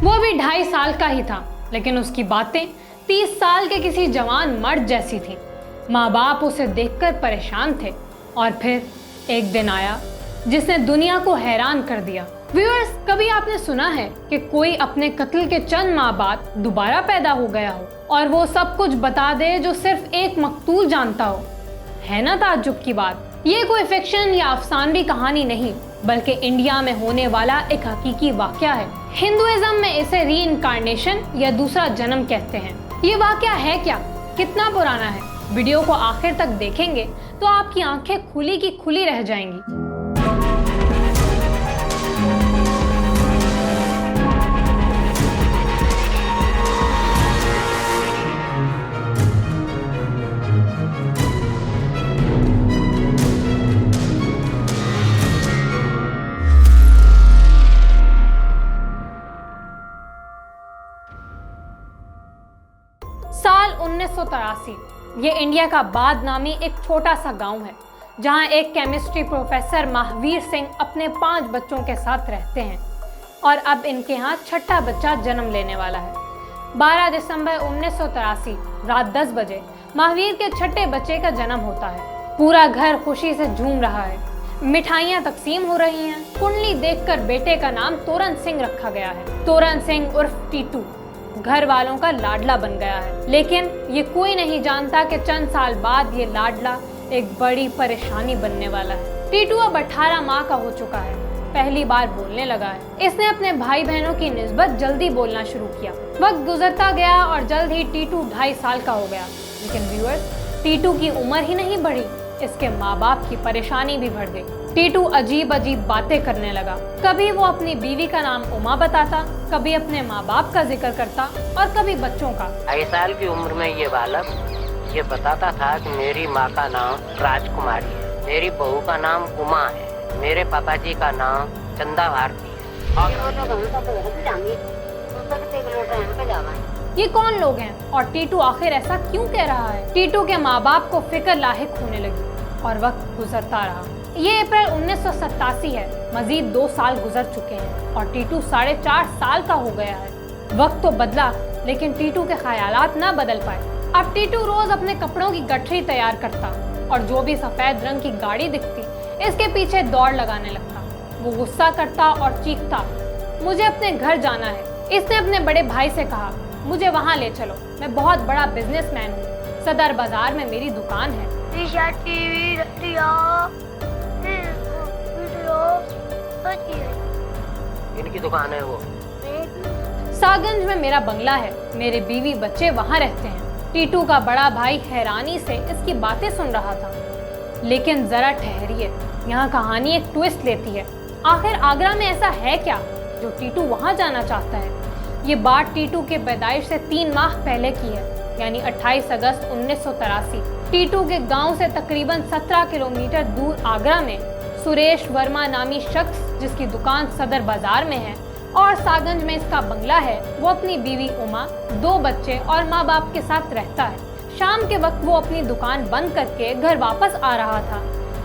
वो भी 2.5 साल का ही था, लेकिन उसकी बातें 30 साल के किसी जवान मर्द जैसी थी। माँ बाप उसे देखकर परेशान थे और फिर एक दिन आया जिसने दुनिया को हैरान कर दिया। व्यूअर्स, कभी आपने सुना है कि कोई अपने कत्ल के चंद माह बाद दोबारा पैदा हो गया हो और वो सब कुछ बता दे जो सिर्फ एक मकतूल जानता हो? है ना ताज्जुब की बात। ये कोई फिक्शन या अफसानवी कहानी नहीं, बल्कि इंडिया में होने वाला एक हकीकी वाकया है। हिंदुइज्म में इसे रीइंकार्नेशन या दूसरा जन्म कहते हैं। ये वाकया है क्या, कितना पुराना है? वीडियो को आखिर तक देखेंगे तो आपकी आंखें खुली की खुली रह जाएंगी। साल 1983। ये इंडिया का बाद नामी एक छोटा सा गांव है जहां एक केमिस्ट्री प्रोफेसर महावीर सिंह अपने 5 बच्चों के साथ रहते हैं और अब इनके यहाँ छठा बच्चा जन्म लेने वाला है। 12 दिसंबर 1983 रात 10 बजे महावीर के छठे बच्चे का जन्म होता है। पूरा घर खुशी से झूम रहा है, मिठाइयाँ तकसीम हो रही हैं। कुंडली देखकर बेटे का नाम तोरन सिंह रखा गया है। तोरन सिंह उर्फ टीटू घर वालों का लाडला बन गया है, लेकिन ये कोई नहीं जानता कि चंद साल बाद ये लाडला एक बड़ी परेशानी बनने वाला है। टीटू अब 18 माह का हो चुका है, पहली बार बोलने लगा है। इसने अपने भाई बहनों की निस्बत जल्दी बोलना शुरू किया। वक्त गुजरता गया और जल्द ही टीटू 2.5 साल का हो गया। लेकिन व्यूअर्स, टीटू की उम्र ही नहीं बढ़ी, इसके माँ बाप की परेशानी भी बढ़ गई। टीटू अजीब अजीब बातें करने लगा। कभी वो अपनी बीवी का नाम उमा बताता, कभी अपने माँ बाप का जिक्र करता और कभी बच्चों का। 2.5 साल की उम्र में ये बालक ये बताता था कि मेरी माँ का नाम राजकुमारी है, मेरी बहू का नाम उमा है, मेरे पापाजी का नाम चंदा भारती है। ये कौन लोग हैं और टीटू आखिर ऐसा क्यों कह रहा है? टीटू के माँ बाप को फिक्र लाहिक होने लगी और वक्त गुजरता रहा। ये अप्रैल 1987 है। मजीद 2 साल गुजर चुके हैं और टीटू 4.5 साल का हो गया है। वक्त तो बदला, लेकिन टीटू के ख्यालात ना बदल पाए। अब टीटू रोज अपने कपड़ों की गठरी तैयार करता और जो भी सफेद रंग की गाड़ी दिखती इसके पीछे दौड़ लगाने लगता। वो गुस्सा करता और चीखता, मुझे अपने घर जाना है। इसने अपने बड़े भाई से कहा, मुझे वहाँ ले चलो, मैं बहुत बड़ा बिजनेसमैन हूँ, सदर बाजार में मेरी दुकान है। इनकी दुकान है वो। सागंज में मेरा बंगला है, मेरे बीवी बच्चे वहाँ रहते हैं। टीटू का बड़ा भाई हैरानी से इसकी बातें सुन रहा था। लेकिन जरा ठहरिए, यहाँ कहानी एक ट्विस्ट लेती है। आखिर आगरा में ऐसा है क्या जो टीटू वहाँ जाना चाहता है? ये बात टीटू के पैदाइश से 3 माह पहले की है, यानी 28 अगस्त 1983। टीटू के गांव से तकरीबन 17 किलोमीटर दूर आगरा में सुरेश वर्मा नामी शख्स, जिसकी दुकान सदर बाजार में है और सागंज में इसका बंगला है, वो अपनी बीवी उमा, 2 बच्चे और माँ बाप के साथ रहता है। शाम के वक्त वो अपनी दुकान बंद करके घर वापस आ रहा था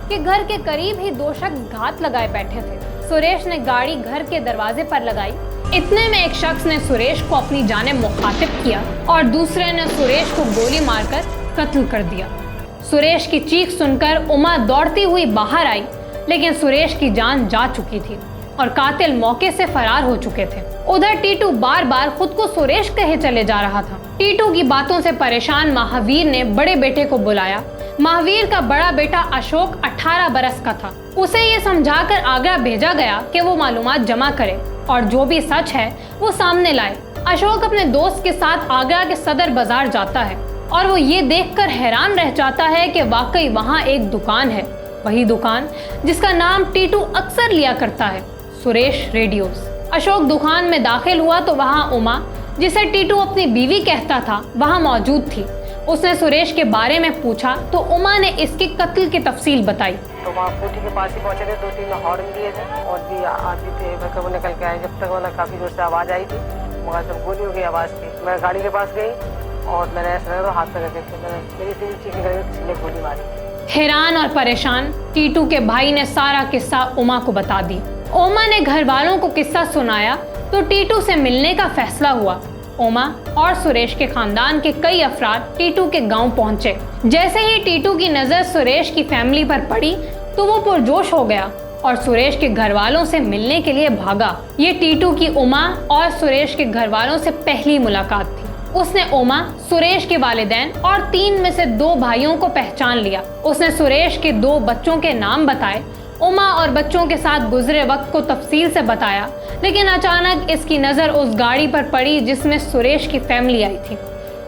कि घर के करीब ही 2 शख्स घात लगाए बैठे थे। सुरेश ने गाड़ी घर के दरवाजे पर लगाई। इतने में एक शख्स ने सुरेश को अपनी जानिब मुखातिब किया और दूसरे ने सुरेश को गोली मारकर कत्ल कर दिया। सुरेश की चीख सुनकर उमा दौड़ती हुई बाहर आई, लेकिन सुरेश की जान जा चुकी थी और कातिल मौके से फरार हो चुके थे। उधर टीटू बार बार खुद को सुरेश कहे चले जा रहा था। टीटू की बातों से परेशान महावीर ने बड़े बेटे को बुलाया। महावीर का बड़ा बेटा अशोक 18 बरस का था। उसे ये समझाकर आगरा भेजा गया कि वो मालूमात जमा करे और जो भी सच है वो सामने लाए। अशोक अपने दोस्त के साथ आगरा के सदर बाजार जाता है और वो ये देखकर हैरान रह जाता है कि वाकई वहाँ एक दुकान है, वही दुकान जिसका नाम टीटू अक्सर लिया करता है, सुरेश रेडियोस। अशोक दुकान में दाखिल हुआ तो वहाँ उमा, जिसे टीटू अपनी बीवी कहता था, वहाँ मौजूद थी। उसने सुरेश के बारे में पूछा तो उमा ने इसके कत्ल की तफसील बताई। तो वहाँ कोठी के पास ही पहुँचे थे, 2-3 हॉर्न दिए थे और भी आदमी थे, मतलब वो निकल के आए। जब तक मतलब काफ़ी जोर से आवाज़ आई थी, मगर जब गोलियों की आवाज़ थी, मैं गाड़ी के पास गई और मैंने ऐसा लगा हाथ में करके मेरी से चीख निकल गई, किसी ने गोली मारी। हैरान और परेशान टीटू के भाई ने सारा किस्सा उमा को बता दी। उमा ने घर वालों को किस्सा सुनाया तो टीटू से मिलने का फैसला हुआ। उमा और सुरेश के खानदान के कई अफराद टीटू के गांव पहुंचे। जैसे ही टीटू की नजर सुरेश की फैमिली पर पड़ी तो वो पुरजोश हो गया और सुरेश के घर वालों से मिलने के लिए भागा। ये टीटू की उमा और सुरेश के घर वालों से पहली मुलाकात थी। उसने उमा, सुरेश के वालिदैन और 3 में से 2 भाइयों को पहचान लिया। उसने सुरेश के 2 बच्चों के नाम बताए। उमा और बच्चों के साथ गुजरे वक्त को तफसील से बताया, लेकिन अचानक इसकी नज़र उस गाड़ी पर पड़ी जिसमें सुरेश की फैमिली आई थी।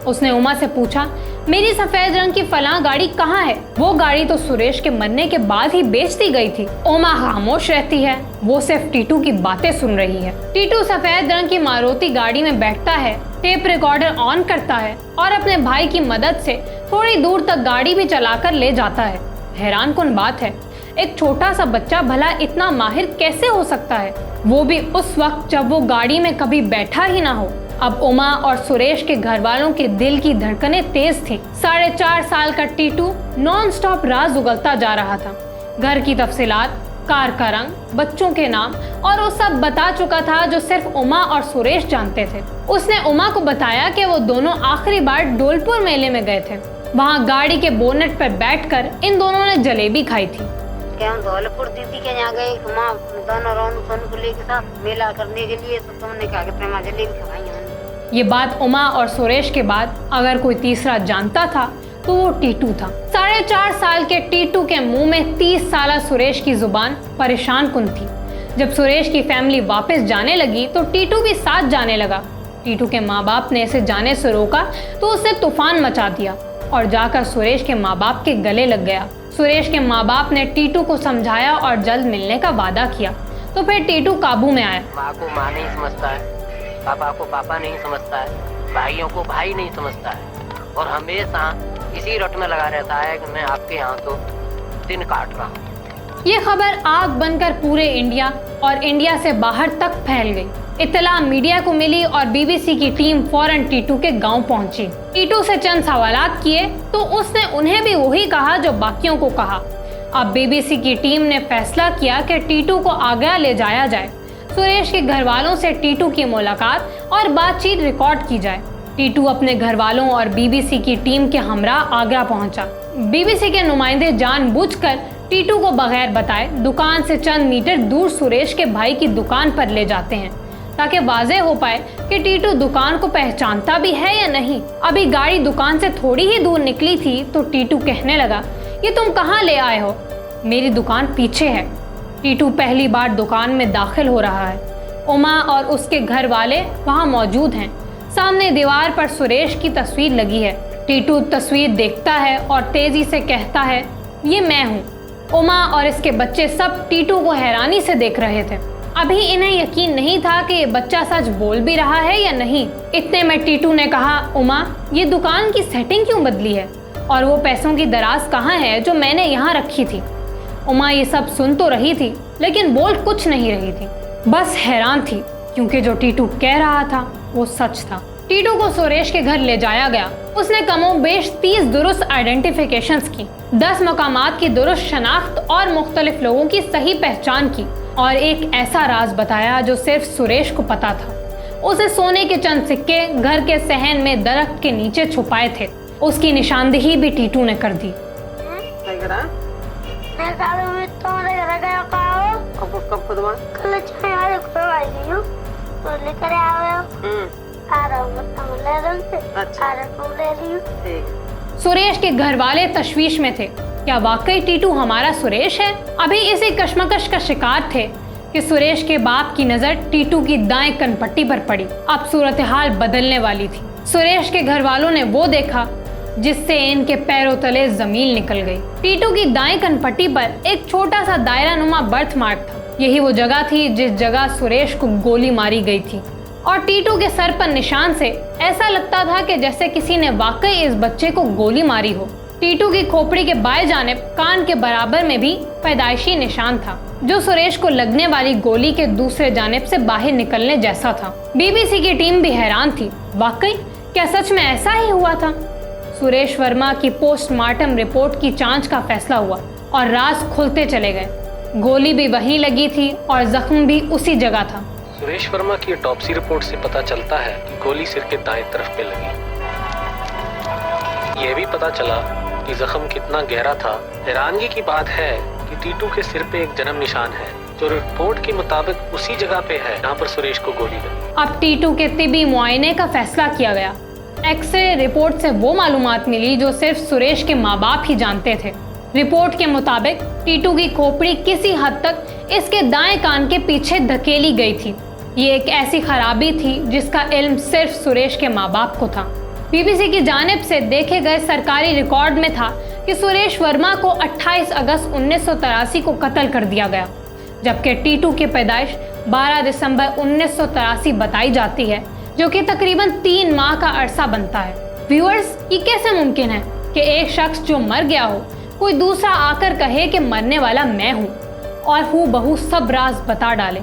उसने उमा से पूछा, मेरी सफेद रंग की फलां गाड़ी कहाँ है? वो गाड़ी तो सुरेश के मरने के बाद ही बेच दी गई थी। उमा खामोश रहती है, वो सिर्फ टीटू की बातें सुन रही है। टीटू सफेद रंग की मारुति गाड़ी में बैठता है, टेप रिकॉर्डर ऑन करता है और अपने भाई की मदद से थोड़ी दूर तक गाड़ी भी चलाकर ले जाता है। हैरान कुन बात है, एक छोटा सा बच्चा भला इतना माहिर कैसे हो सकता है, वो भी उस वक्त जब वो गाड़ी में कभी बैठा ही ना हो। अब उमा और सुरेश के घर वालों के दिल की धड़कनें तेज थी। 4.5 साल का टीटू नॉन स्टॉप राज उगलता जा रहा था। घर की तफसीलात, कार का रंग, बच्चों के नाम और वो सब बता चुका था जो सिर्फ उमा और सुरेश जानते थे। उसने उमा को बताया कि वो दोनों आखिरी बार डोलपुर मेले में गए थे। वहाँ गाड़ी के बोनेट पर बैठकर इन दोनों ने जलेबी खाई थी। हम धौलपुर दीदी के यहाँ गए, दोनों रोनू सोनू को लेके साथ मेला करने के लिए, तो तुमने कहा कि प्रेमा जलेबी खवाई हमने। ये बात उमा और सुरेश के बाद अगर कोई तीसरा जानता था तो वो टीटू था। 4.5 साल के टीटू के मुंह में 30 साल सुरेश की जुबान परेशान कुन थी। जब सुरेश की फैमिली वापस जाने लगी तो टीटू भी साथ जाने लगा। टीटू के माँ बाप ने इसे जाने से रोका तो उसने तूफान मचा दिया और जाकर सुरेश के माँ बाप के गले लग गया। सुरेश के माँ बाप ने टीटू को समझाया और जल्द मिलने का वादा किया, तो फिर टीटू काबू में आया। माँ को माँ नहीं समझता है, पापा को पापा नहीं समझता है, भाइयों को भाई नहीं समझता है और हमेशा इसी रट में लगा रहता है कि मैं आपके यहाँ तो दिन काट रहा हूँ। ये खबर आग बनकर पूरे इंडिया और इंडिया से बाहर तक फैल गई। इत्तला मीडिया को मिली और बीबीसी की टीम फौरन टीटू के गांव पहुंची। टीटू से चंद सवालात किए तो उसने उन्हें भी वही कहा जो बाकियों को कहा। अब बीबीसी की टीम ने फैसला किया कि टीटू को आगरा ले जाया जाए। सुरेश के घर वालों से टीटू की मुलाकात और बातचीत रिकॉर्ड की जाए। टीटू अपने घर वालों और बीबीसी की टीम के हमरा आगरा पहुंचा। बीबीसी के नुमाइंदे जानबूझकर टीटू को बगैर बताए दुकान से चंद मीटर दूर सुरेश के भाई की दुकान पर ले जाते हैं ताकि वाज़ेह हो पाए कि टीटू दुकान को पहचानता भी है या नहीं। अभी गाड़ी दुकान से थोड़ी ही दूर निकली थी तो टीटू कहने लगा, ये तुम कहाँ ले आए हो? मेरी दुकान पीछे है। टीटू पहली बार दुकान में दाखिल हो रहा है। उमा और उसके घर वाले वहाँ मौजूद हैं। सामने दीवार पर सुरेश की तस्वीर लगी है। टीटू तस्वीर देखता है और तेजी से कहता है, ये मैं हूँ। उमा और इसके बच्चे सब टीटू को हैरानी से देख रहे थे। अभी इन्हें यकीन नहीं था कि ये बच्चा सच बोल भी रहा है या नहीं। इतने में टीटू ने कहा, उमा, ये दुकान की सेटिंग क्यों बदली है और वो पैसों की दराज कहाँ है जो मैंने यहाँ रखी थी? उमा ये सब सुन तो रही थी लेकिन बोल कुछ नहीं रही थी, बस हैरान थी क्योंकि जो टीटू कह रहा था वो सच था। टीटू को सुरेश के घर ले जाया गया। उसने कमोबेश 30 दुरुस्त आइडेंटिफिकेशंस की, 10 मकामात की दुरुस्त शनाख्त और मुख्तलिफ लोगों की सही पहचान की और एक ऐसा राज बताया जो सिर्फ सुरेश को पता था। उसे सोने के चंद सिक्के घर के सहन में दरख्त के नीचे छुपाए थे। उसकी निशानदेही भी टीटू ने कर दी। सुरेश के घर वाले तशवीश में थे, क्या वाकई टीटू हमारा सुरेश है? अभी इसी कश्मकश का शिकार थे कि सुरेश के बाप की नजर टीटू की दाएं कनपट्टी पर पड़ी। अब सूरत हाल बदलने वाली थी। सुरेश के घर वालों ने वो देखा जिससे इनके पैरों तले जमीन निकल गई। टीटू की दाएं कनपट्टी पर एक छोटा सा दायरा नुमा बर्थ मार्क था। यही वो जगह थी जिस जगह सुरेश को गोली मारी गई थी और टीटू के सर पर निशान से ऐसा लगता था कि जैसे किसी ने वाकई इस बच्चे को गोली मारी हो। टीटू की खोपड़ी के बाएं जानिब कान के बराबर में भी पैदाइशी निशान था जो सुरेश को लगने वाली गोली के दूसरे जानिब से बाहर निकलने जैसा था। बीबीसी की टीम भी हैरान थी, वाकई क्या सच में ऐसा ही हुआ था? सुरेश वर्मा की पोस्टमार्टम रिपोर्ट की जांच का फैसला हुआ और राज खुलते चले गए। गोली भी वहीं लगी थी और जख्म भी उसी जगह था। सुरेश वर्मा की ऑटोप्सी रिपोर्ट से पता चलता है कि गोली सिर के दाएं तरफ पे लगी। यह भी पता चला कि जख्म कितना गहरा था। हैरानगी की बात है कि टीटू के सिर पे एक जन्म निशान है जो रिपोर्ट के मुताबिक उसी जगह पे है जहाँ पर सुरेश को गोली लगी। अब टीटू के तिबी मुआयने का फैसला किया गया। एक्सरे रिपोर्ट से वो मालूमात मिली जो सिर्फ सुरेश के माँ बाप ही जानते थे। रिपोर्ट के मुताबिक टीटू की खोपड़ी किसी हद तक इसके दाएं कान के पीछे धकेली गई थी। ये एक ऐसी खराबी थी जिसका इल्म सिर्फ सुरेश के माँ बाप को था। बीबीसी की जानिब से देखे गए सरकारी रिकॉर्ड में था कि सुरेश वर्मा को 28 अगस्त 1983 को कत्ल कर दिया गया, जबकि टीटू की पैदाइश 12 दिसंबर 1983 बताई जाती है, जो कि तकरीबन 3 माह का अरसा बनता है। व्यूअर्स, ये कैसे मुमकिन है कि एक शख्स जो मर गया हो, कोई दूसरा आकर कहे कि मरने वाला मैं हूँ और हूबहू सब राज बता डाले,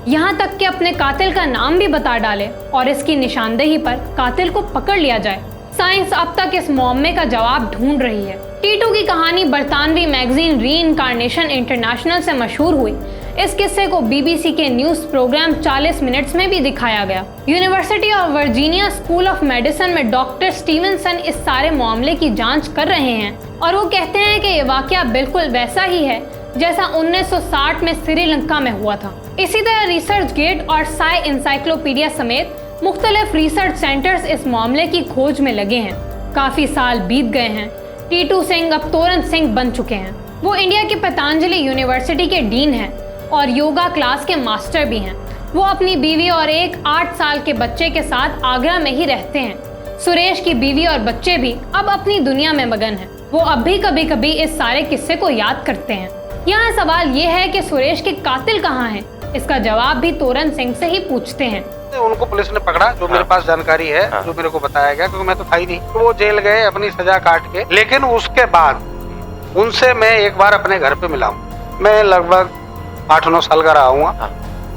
यहाँ तक कि अपने कातिल का नाम भी बता डाले और इसकी निशानदेही पर कातिल को पकड़ लिया जाए। साइंस अब तक इस मुअम्मे का जवाब ढूंढ रही है। टीटू की कहानी बरतानवी मैगजीन रीइंकार्नेशन इंटरनेशनल से मशहूर हुई। इस किस्से को बीबीसी के न्यूज प्रोग्राम 40 मिनट्स में भी दिखाया गया। University of Virginia school of medicine में डॉक्टर स्टीवनसन इस सारे मामले की जांच कर रहे हैं और वो कहते हैं कि ये वाकया बिल्कुल वैसा ही है जैसा 1960 में श्रीलंका में हुआ था। इसी तरह रिसर्च गेट और साई इंसाइक्लोपीडिया समेत मुख्तलिफ रिसर्च सेंटर्स इस मामले की खोज में लगे हैं। काफी साल बीत गए हैं। टीटू सिंह अब तोरन सिंह बन चुके हैं। वो इंडिया की पतंजलि यूनिवर्सिटी के डीन हैं और योगा क्लास के मास्टर भी हैं। वो अपनी बीवी और एक 8 साल के बच्चे के साथ आगरा में ही रहते हैं। सुरेश की बीवी और बच्चे भी अब अपनी दुनिया में मगन हैं। वो अब भी कभी कभी इस सारे किस्से को याद करते हैं। यहाँ सवाल ये है कि सुरेश के कातिल कहाँ हैं? इसका जवाब भी तोरन सिंह से ही पूछते हैं। उनको पुलिस ने पकड़ा, जो मेरे पास जानकारी है, जो मेरे को बताया गया, क्योंकि मैं तो था ही नहीं। तो वो जेल गए अपनी सजा काट के, लेकिन उसके बाद उनसे मैं एक बार अपने घर पे मिला हूँ। मैं लगभग 8-9 साल का रहा हूँ,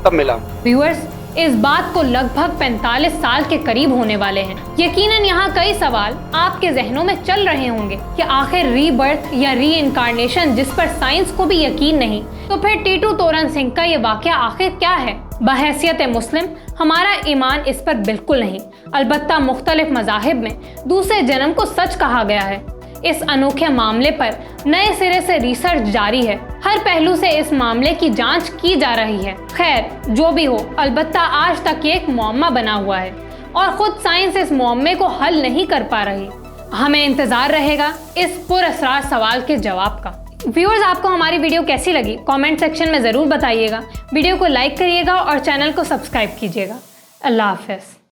तब मिला हूँ। व्यूअर्स, इस बात को लगभग 45 साल के करीब होने वाले हैं। यकीनन यहाँ कई सवाल आपके जहनों में चल रहे होंगे कि आखिर रीबर्थ या रीइंकार्नेशन, जिस पर साइंस को भी यकीन नहीं, तो फिर टीटू तोरन सिंह का ये वाकया आखिर क्या है? बहैसियत मुस्लिम हमारा ईमान इस पर बिल्कुल नहीं, अलबत्ता मुख्तलिफ मज़ाहिब में दूसरे जन्म को सच कहा गया है। इस अनोखे मामले पर नए सिरे से रिसर्च जारी है। हर पहलू से इस मामले की जांच की जा रही है। खैर, जो भी हो, अलबत्ता आज तक ये एक मुअम्मा बना हुआ है और खुद साइंस इस मुअम्मे को हल नहीं कर पा रही। हमें इंतजार रहेगा इस पुरअसरार सवाल के जवाब का। व्यूअर्स, आपको हमारी वीडियो कैसी लगी कमेंट सेक्शन में ज़रूर बताइएगा। वीडियो को लाइक करिएगा और चैनल को सब्सक्राइब कीजिएगा। अल्लाह हाफ़िज़।